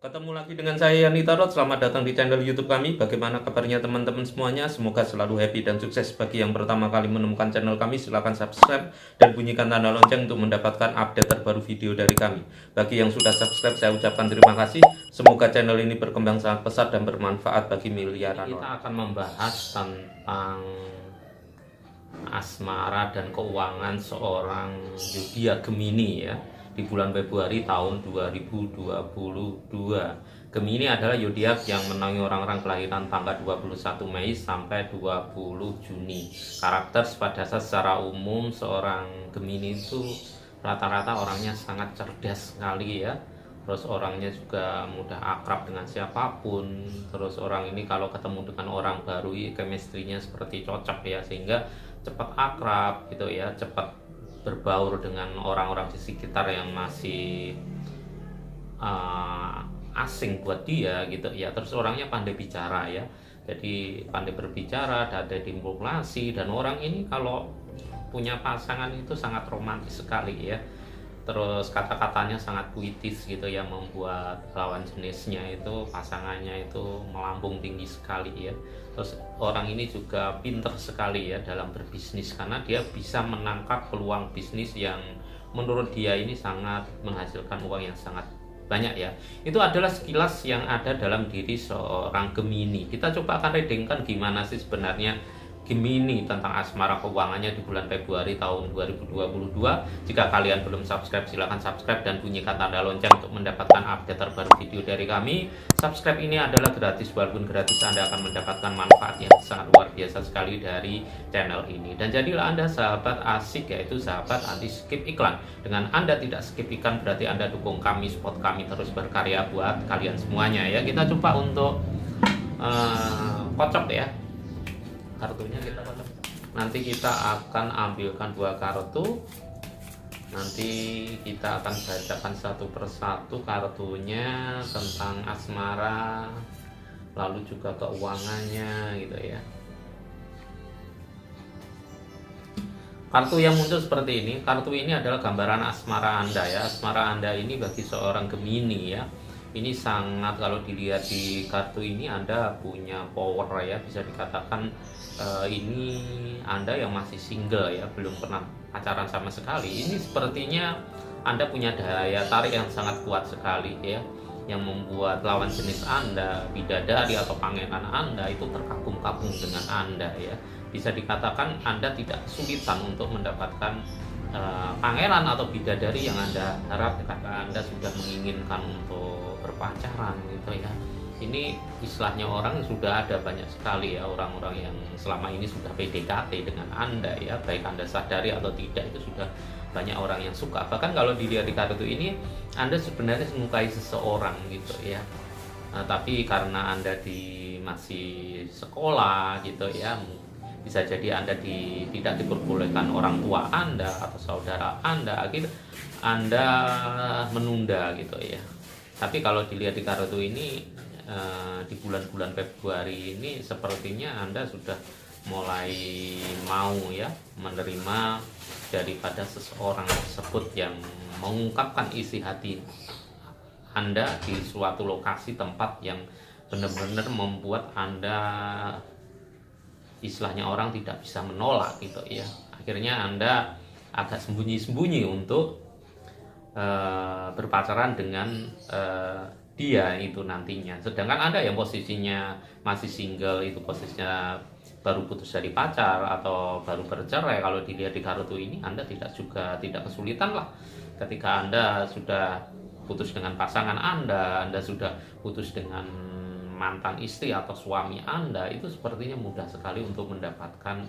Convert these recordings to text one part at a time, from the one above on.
Ketemu lagi dengan saya Yani Tarot. Selamat datang di channel YouTube kami. Bagaimana kabarnya teman-teman semuanya? Semoga selalu happy dan sukses. Bagi yang pertama kali menemukan channel kami, silahkan subscribe dan bunyikan tanda lonceng untuk mendapatkan update terbaru video dari kami. Bagi yang sudah subscribe, saya ucapkan terima kasih. Semoga channel ini berkembang sangat pesat dan bermanfaat bagi miliaran orang. Kita akan membahas tentang asmara dan keuangan seorang Yudhya Gemini ya, di bulan Februari tahun 2022. Gemini adalah zodiak yang menangi orang-orang kelahiran tanggal 21 Mei sampai 20 Juni. Karakter pada dasar secara umum seorang Gemini itu rata-rata orangnya sangat cerdas sekali ya. Terus orangnya juga mudah akrab dengan siapapun. Terus orang ini kalau ketemu dengan orang baru, chemistry-nya seperti cocok ya, sehingga cepat akrab gitu ya, cepat berbaur dengan orang-orang di sekitar yang masih asing buat dia gitu ya. Terus orangnya pandai bicara ya, jadi pandai berbicara, ada diplomasi, dan orang ini kalau punya pasangan itu sangat romantis sekali ya. Terus kata-katanya sangat puitis gitu ya, membuat lawan jenisnya itu, pasangannya itu melambung tinggi sekali ya. Terus orang ini juga pinter sekali ya dalam berbisnis, karena dia bisa menangkap peluang bisnis yang menurut dia ini sangat menghasilkan uang yang sangat banyak ya. Itu adalah sekilas yang ada dalam diri seorang Gemini. Kita coba akan readingkan gimana sih sebenarnya Gemini tentang asmara keuangannya di bulan Februari tahun 2022. Jika kalian belum subscribe, silahkan subscribe dan bunyikan tanda lonceng untuk mendapatkan update terbaru video dari kami. Subscribe ini adalah gratis, walaupun gratis Anda akan mendapatkan manfaat yang sangat luar biasa sekali dari channel ini. Dan jadilah Anda sahabat asik, yaitu sahabat anti skip iklan. Dengan Anda tidak skip iklan, berarti Anda dukung kami, support kami terus berkarya buat kalian semuanya ya. Kita coba untuk kocok ya, kartunya kita kocok. Nanti kita akan ambilkan dua kartu. Nanti kita akan bacakan satu persatu kartunya tentang asmara, lalu juga keuangannya gitu ya. Kartu yang muncul seperti ini. Kartu ini adalah gambaran asmara Anda ya. Asmara Anda ini bagi seorang Gemini ya, ini sangat, kalau dilihat di kartu ini Anda punya power ya, bisa dikatakan ini Anda yang masih single ya, belum pernah pacaran sama sekali. Ini sepertinya Anda punya daya tarik yang sangat kuat sekali ya, yang membuat lawan jenis Anda, bidadari atau pangeran Anda itu terkagum-kagum dengan Anda ya. Bisa dikatakan Anda tidak kesulitan untuk mendapatkan pangeran atau bidadari yang Anda harap ketika Anda sudah menginginkan untuk berpacaran gitu ya. Ini istilahnya orang sudah ada banyak sekali ya, orang-orang yang selama ini sudah PDKT dengan Anda ya, baik Anda sadari atau tidak, itu sudah banyak orang yang suka. Bahkan kalau dilihat di kartu ini, Anda sebenarnya menyukai seseorang gitu ya. Nah, tapi karena Anda masih sekolah gitu ya, bisa jadi Anda tidak diperbolehkan orang tua Anda atau saudara Anda, akhirnya Anda menunda gitu ya. Tapi kalau dilihat di kartu ini, di bulan-bulan Februari ini sepertinya Anda sudah mulai mau ya menerima daripada seseorang tersebut yang mengungkapkan isi hati Anda di suatu lokasi tempat yang benar-benar membuat Anda, istilahnya orang tidak bisa menolak gitu ya. Akhirnya Anda agak sembunyi-sembunyi untuk berpacaran dengan dia itu nantinya. Sedangkan Anda yang posisinya masih single, itu posisinya baru putus dari pacar atau baru bercerai, kalau dilihat di kartu ini Anda tidak kesulitan lah. Ketika Anda sudah putus dengan pasangan Anda sudah putus dengan mantan istri atau suami Anda, itu sepertinya mudah sekali untuk mendapatkan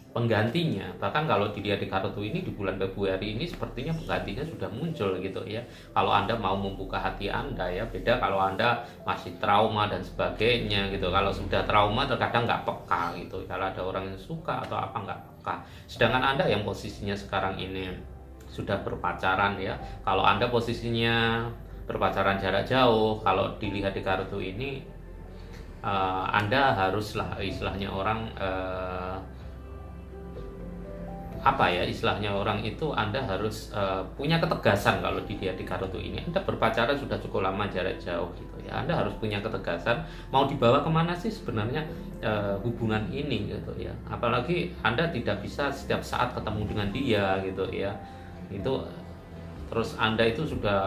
penggantinya. Bahkan kalau dilihat di kartu ini di bulan Februari ini sepertinya penggantinya sudah muncul gitu ya. Kalau Anda mau membuka hati Anda ya, beda kalau Anda masih trauma dan sebagainya gitu. Kalau sudah trauma terkadang nggak peka gitu, kalau ada orang yang suka atau apa nggak peka. Sedangkan Anda yang posisinya sekarang ini sudah berpacaran ya, kalau Anda posisinya berpacaran jarak jauh, kalau dilihat di kartu ini Anda haruslah, istilahnya orang apa ya istilahnya orang itu, Anda harus punya ketegasan kalau dilihat di kartu ini. Anda berpacaran sudah cukup lama jarak jauh gitu ya, Anda harus punya ketegasan mau dibawa kemana sih sebenarnya hubungan ini gitu ya. Apalagi Anda tidak bisa setiap saat ketemu dengan dia gitu ya. Itu terus Anda itu sudah,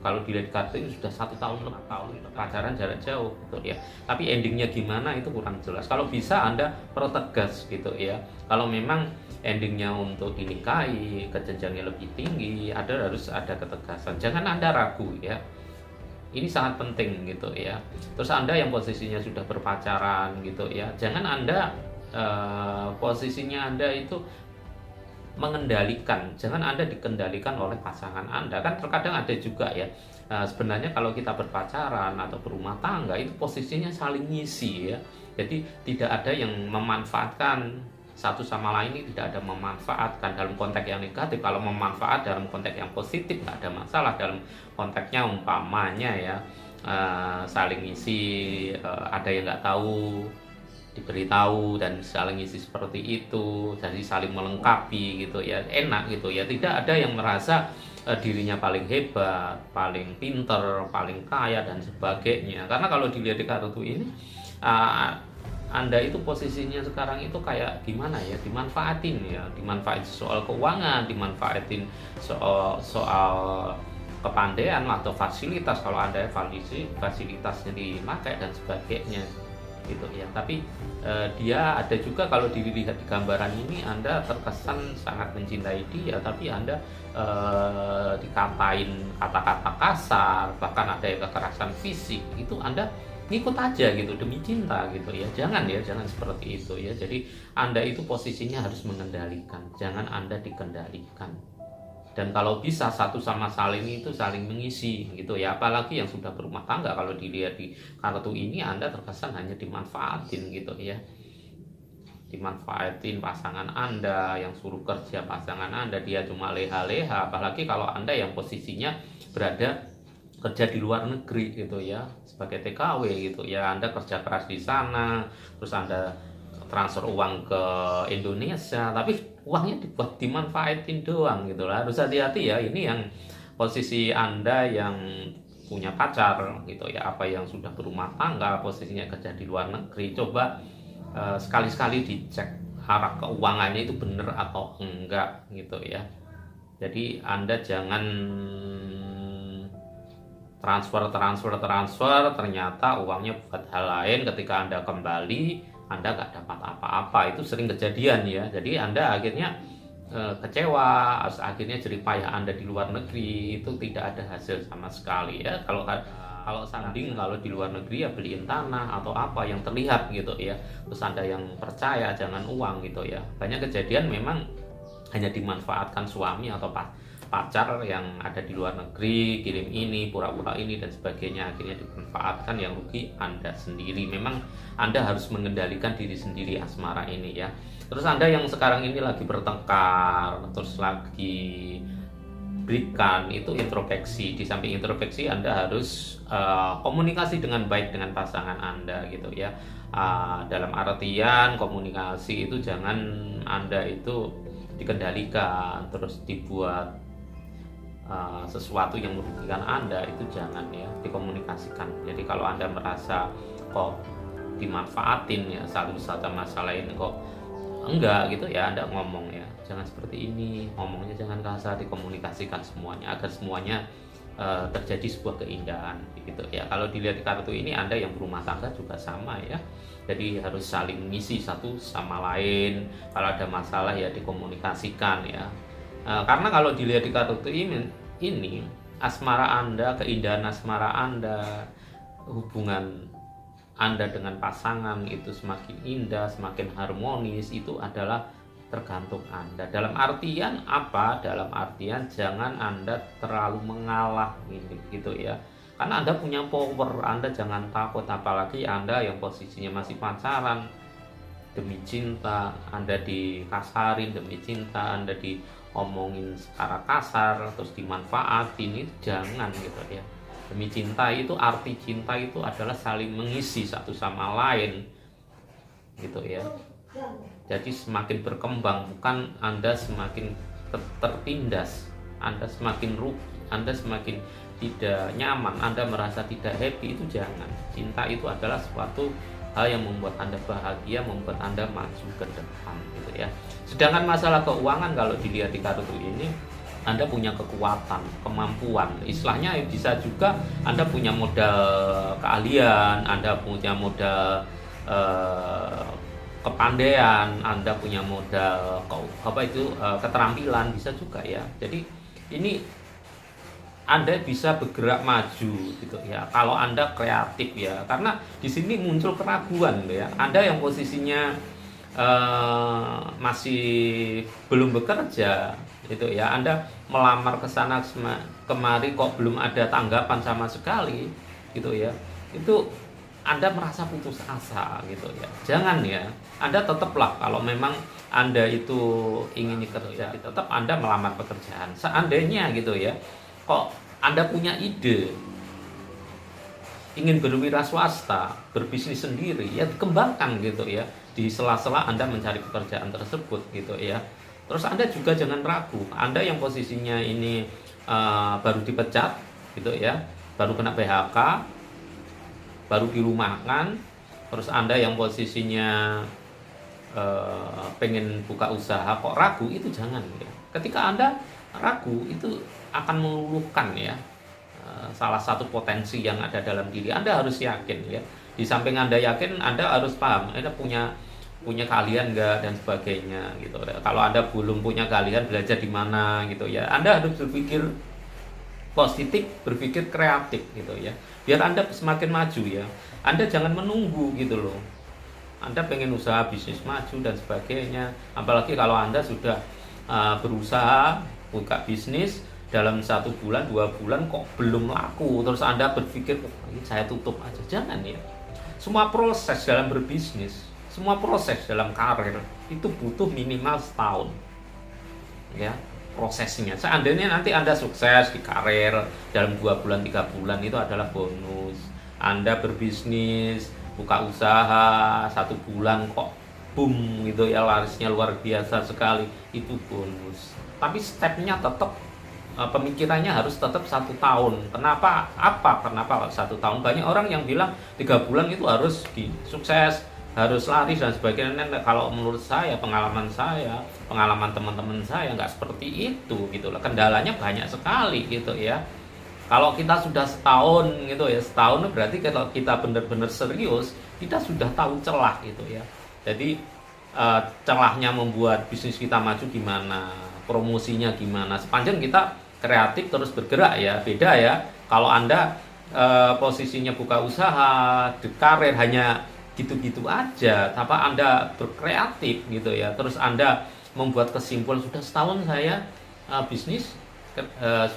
kalau dilihat di kartu ini sudah 1 tahun, 5 tahun pacaran jarak jauh gitu ya. Tapi endingnya gimana itu kurang jelas. Kalau bisa Anda pertegas gitu ya. Kalau memang endingnya untuk dinikahi, ke jenjang yang lebih tinggi, harus ada ketegasan. Jangan Anda ragu ya. Ini sangat penting gitu ya. Terus Anda yang posisinya sudah berpacaran gitu ya, jangan Anda posisinya Anda itu mengendalikan, jangan Anda dikendalikan oleh pasangan Anda. Kan terkadang ada juga ya, sebenarnya kalau kita berpacaran atau berumah tangga itu posisinya saling ngisi ya. Jadi tidak ada yang memanfaatkan satu sama lain, ini tidak ada memanfaatkan dalam konteks yang negatif. Kalau memanfaat dalam konteks yang positif nggak ada masalah. Dalam konteksnya umpamanya ya, saling ngisi, ada yang nggak tahu diberitahu dan saling isi seperti itu, jadi saling melengkapi gitu ya, enak gitu ya. Tidak ada yang merasa dirinya paling hebat, paling pinter, paling kaya dan sebagainya. Karena kalau dilihat di kartu ini, Anda itu posisinya sekarang itu kayak gimana ya, dimanfaatin ya, dimanfaatin soal keuangan, dimanfaatin soal kepandaian atau fasilitas. Kalau Anda fasilitasnya dipakai dan sebagainya gitu ya. Tapi dia ada juga, kalau dilihat di gambaran ini Anda terkesan sangat mencintai dia, tapi Anda dikatain kata-kata kasar, bahkan ada yang kekerasan fisik, itu Anda ngikut aja gitu demi cinta gitu ya. Jangan ya, jangan seperti itu ya. Jadi Anda itu posisinya harus mengendalikan, jangan Anda dikendalikan. Dan kalau bisa satu sama saling itu saling mengisi gitu ya. Apalagi yang sudah berumah tangga, kalau dilihat di kartu ini Anda terkesan hanya dimanfaatin gitu ya. Dimanfaatin pasangan Anda, yang suruh kerja pasangan Anda, dia cuma leha-leha. Apalagi kalau Anda yang posisinya berada kerja di luar negeri gitu ya, sebagai TKW gitu ya. Anda kerja keras di sana, terus Anda transfer uang ke Indonesia, tapi uangnya dibuat dimanfaatin doang gitu lah. Harus hati-hati ya, ini yang posisi Anda yang punya pacar gitu ya, apa yang sudah berumah tangga, posisinya kerja di luar negeri, coba sekali-sekali dicek arah keuangannya itu benar atau enggak gitu ya. Jadi Anda jangan transfer ternyata uangnya buat hal lain, ketika Anda kembali Anda nggak dapat apa-apa. Itu sering kejadian ya. Jadi Anda akhirnya kecewa, akhirnya jerih payah Anda di luar negeri itu tidak ada hasil sama sekali ya. Kalau sanding, kalau di luar negeri ya beliin tanah atau apa yang terlihat gitu ya. Terus Anda yang percaya, jangan uang gitu ya. Banyak kejadian memang hanya dimanfaatkan suami atau pacar yang ada di luar negeri, kirim ini, pura-pura ini dan sebagainya, akhirnya dimanfaatkan, yang rugi Anda sendiri. Memang Anda harus mengendalikan diri sendiri asmara ini ya. Terus Anda yang sekarang ini lagi bertengkar, terus lagi berikan itu introspeksi. Di samping introspeksi Anda harus komunikasi dengan baik dengan pasangan Anda gitu ya. Dalam artian komunikasi itu jangan Anda itu dikendalikan terus dibuat sesuatu yang merugikan Anda, itu jangan ya, dikomunikasikan. Jadi kalau Anda merasa kok dimanfaatin ya satu sama lain, kok enggak gitu ya, Anda ngomong ya, jangan seperti ini, ngomongnya jangan kasar, dikomunikasikan semuanya agar semuanya terjadi sebuah keindahan gitu ya. Kalau dilihat di kartu ini Anda yang berumah tangga juga sama ya. Jadi harus saling mengisi satu sama lain. Kalau ada masalah ya dikomunikasikan ya. Karena kalau dilihat di kartu ini asmara Anda, keindahan asmara Anda, hubungan Anda dengan pasangan itu semakin indah, semakin harmonis, itu adalah tergantung Anda. Dalam artian apa? Dalam artian jangan Anda terlalu mengalah gitu ya. Karena Anda punya power, Anda jangan takut. Apalagi Anda yang posisinya masih pacaran, demi cinta Anda dikasarin, demi cinta Anda diomongin secara kasar, terus dimanfaatin, itu jangan gitu ya. Demi cinta itu, arti cinta itu adalah saling mengisi satu sama lain gitu ya. Jadi semakin berkembang, bukan Anda semakin tertindas, Anda semakin rugi, Anda semakin tidak nyaman, Anda merasa tidak happy. Itu jangan. Cinta itu adalah suatu hal yang membuat Anda bahagia, membuat Anda maju ke depan gitu ya. Sedangkan masalah keuangan, kalau dilihat di kartu ini, Anda punya kekuatan, kemampuan. Istilahnya bisa juga Anda punya modal keahlian, Anda punya modal kepandaian, Anda punya modal keterampilan, bisa juga ya. Jadi ini Anda bisa bergerak maju gitu ya. Kalau Anda kreatif ya, karena di sini muncul keraguan ya. Anda yang posisinya masih belum bekerja gitu ya, Anda melamar ke sana kemari kok belum ada tanggapan sama sekali gitu ya. Itu Anda merasa putus asa gitu ya. Jangan ya. Anda tetaplah, kalau memang Anda itu ingin kerja, tetap Anda melamar pekerjaan. Seandainya gitu ya, kok Anda punya ide ingin berwira swasta, berbisnis sendiri, ya dikembangkan gitu ya. Di sela-sela Anda mencari pekerjaan tersebut gitu ya. Terus Anda juga jangan ragu. Anda yang posisinya ini baru dipecat gitu ya, baru kena PHK, baru dirumahkan, terus Anda yang posisinya pengen buka usaha kok ragu, itu jangan ya. Ketika Anda ragu, itu akan meluluhkan ya salah satu potensi yang ada dalam diri Anda. Harus yakin ya. Di samping Anda yakin, Anda harus paham Anda punya keahlian enggak dan sebagainya gitu. Kalau Anda belum punya keahlian, belajar di mana gitu ya. Anda harus berpikir positif, berpikir kreatif gitu ya. Biar Anda semakin maju ya. Anda jangan menunggu gitu loh. Anda pengen usaha bisnis maju dan sebagainya. Apalagi kalau Anda sudah berusaha buka bisnis, dalam 1 bulan 2 bulan kok belum laku, terus Anda berpikir ini saya tutup aja. Jangan ya. Semua proses dalam berbisnis, semua proses dalam karir itu butuh minimal setahun ya prosesnya. Seandainya nanti Anda sukses di karir dalam 2 bulan 3 bulan, itu adalah bonus. Anda berbisnis, buka usaha 1 bulan kok boom gitu ya, larisnya luar biasa sekali, itu bonus. Tapi stepnya tetap, pemikirannya harus tetap 1 tahun. Kenapa? Kenapa 1 tahun? Banyak orang yang bilang 3 bulan itu harus sukses, harus laris dan sebagainya. Kalau menurut saya, pengalaman teman-teman saya nggak seperti itu gitu lah. Kendalanya banyak sekali gitu ya. Kalau kita sudah setahun gitu ya, setahun berarti kalau kita benar-benar serius, kita sudah tahu celah gitu ya. Jadi celahnya membuat bisnis kita maju gimana, promosinya gimana. Sepanjang kita kreatif terus bergerak ya. Beda ya kalau Anda posisinya buka usaha, di karir hanya gitu-gitu aja, tanpa Anda berkreatif gitu ya. Terus Anda membuat kesimpulan, sudah setahun saya bisnis,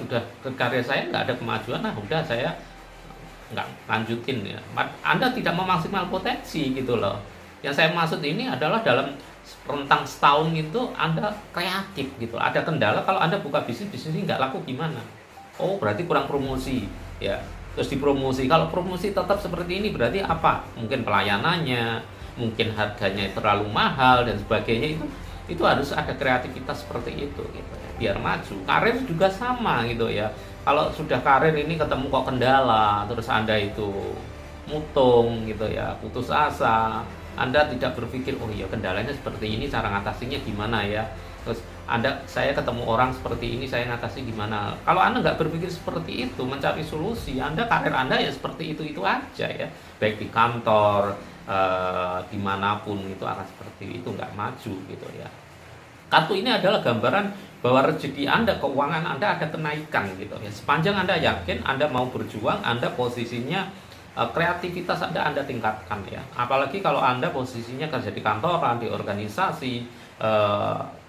sudah ke karir saya nggak ada kemajuan, nah udah saya nggak lanjutin ya. Anda tidak memaksimal potensi gitu loh. Yang saya maksud ini adalah dalam rentang setahun itu Anda kreatif gitu. Ada kendala, kalau Anda buka bisnis ini nggak laku gimana? Oh berarti kurang promosi ya. Terus dipromosi. Kalau promosi tetap seperti ini berarti apa? Mungkin pelayanannya, mungkin harganya terlalu mahal dan sebagainya. Itu harus ada kreativitas seperti itu gitu ya, biar maju. Karir juga sama gitu ya. Kalau sudah karir ini ketemu kok kendala, terus Anda itu mutung gitu ya, putus asa, Anda tidak berpikir, oh iya kendalanya seperti ini, cara ngatasinya gimana ya. Terus saya ketemu orang seperti ini, saya ngatasi gimana. Kalau Anda nggak berpikir seperti itu, mencari solusi, karir Anda ya seperti itu aja ya. Baik di kantor, dimanapun itu akan seperti itu, nggak maju gitu ya. Kartu ini adalah gambaran bahwa rezeki Anda, keuangan Anda ada kenaikan gitu ya. Sepanjang Anda yakin, Anda mau berjuang, Anda posisinya kreativitas Anda tingkatkan ya. Apalagi kalau Anda posisinya kerja di kantoran, di organisasi,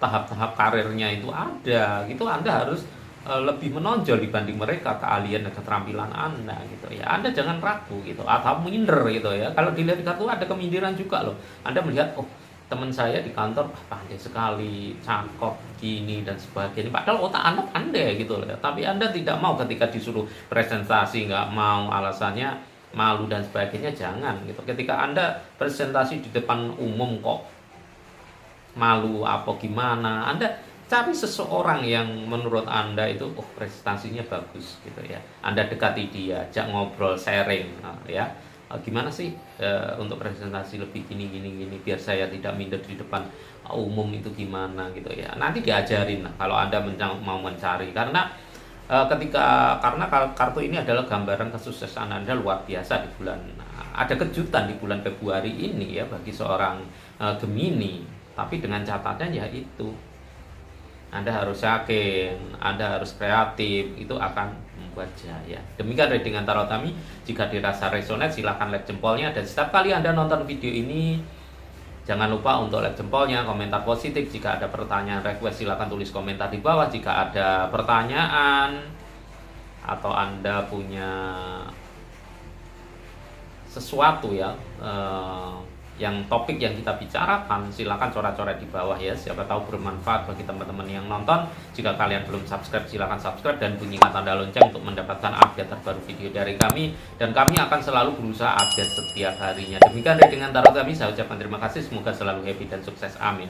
tahap-tahap karirnya itu ada gitu, Anda harus lebih menonjol dibanding mereka, keahlian dan keterampilan Anda gitu ya. Anda jangan ragu gitu atau minder gitu ya. Kalau dilihat di kartu ada keminderan juga loh. Anda melihat, oh teman saya di kantor pandai sekali, cakep gini dan sebagainya, padahal otak Anda pandai gitu loh ya. Tapi Anda tidak mau, ketika disuruh presentasi nggak mau, alasannya malu dan sebagainya. Jangan gitu. Ketika Anda presentasi di depan umum kok malu apa gimana. Anda cari seseorang yang menurut Anda itu prestasinya bagus gitu ya. Anda dekati dia, ajak ngobrol, sharing ya. Gimana sih untuk presentasi lebih gini biar saya tidak minder di depan umum itu gimana gitu ya. Nanti diajarin kalau Anda mau mencari, karena karena kartu ini adalah gambaran kesuksesan Anda luar biasa di bulan, ada kejutan di bulan Februari ini ya bagi seorang Gemini. Tapi dengan catatan ya itu, Anda harus yakin, Anda harus kreatif, itu akan membuat jaya. Demikian readingan tarot kami. Jika dirasa resonate, silahkan like jempolnya. Dan setiap kali Anda nonton video ini, jangan lupa untuk like jempolnya, komentar positif. Jika ada pertanyaan, request, silahkan tulis komentar di bawah. Jika ada pertanyaan atau Anda punya sesuatu ya, yang topik yang kita bicarakan, silakan coret-coret di bawah ya. Siapa tahu bermanfaat bagi teman-teman yang nonton. Jika kalian belum subscribe, silakan subscribe dan bunyikan tanda lonceng untuk mendapatkan update terbaru video dari kami. Dan kami akan selalu berusaha update setiap harinya. Demikian readingan tarot kami. Saya ucapkan terima kasih. Semoga selalu happy dan sukses. Amin.